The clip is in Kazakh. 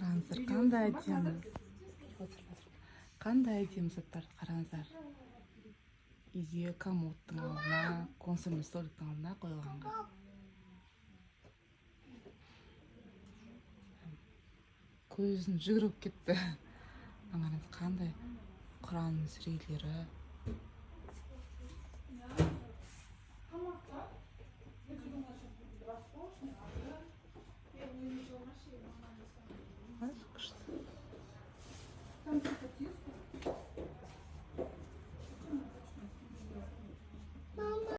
Қараңыздар, қандай әдемі. Қандай әдемі заттарды қараңыздар. Үйге комодтың алдына, консольный столиктің алдына қойылғанға. Көзін жүгіріп кетті. Аңғарыңыз, қандай Құран сүрелері.